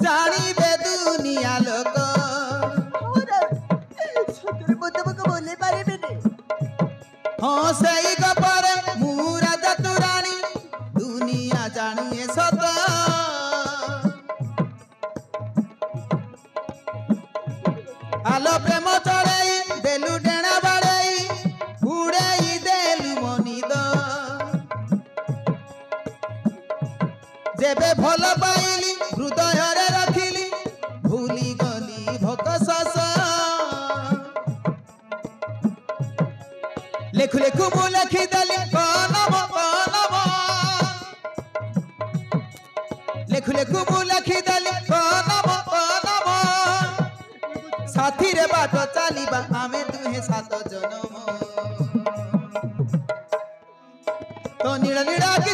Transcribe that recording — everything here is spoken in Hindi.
जानिबे दुनिया लोक बोले पारिबेनी हाँ सही गपरे मु राजा तू रानी दुनिया जानिए सत आलो प्रेम चढ़ई देलु डेणा बाड़ई उड़ई देलु मनिद जेबे भल पाइली हृदय रे रखिली भूली गली भक सस लेखु लेखु मु लिखि देली कलम लेखु लेखु मु लिखि देली कलम साथी रे बाट चलिबा आमे दुहे सात जन्म तो नीड़ नीड़ा कि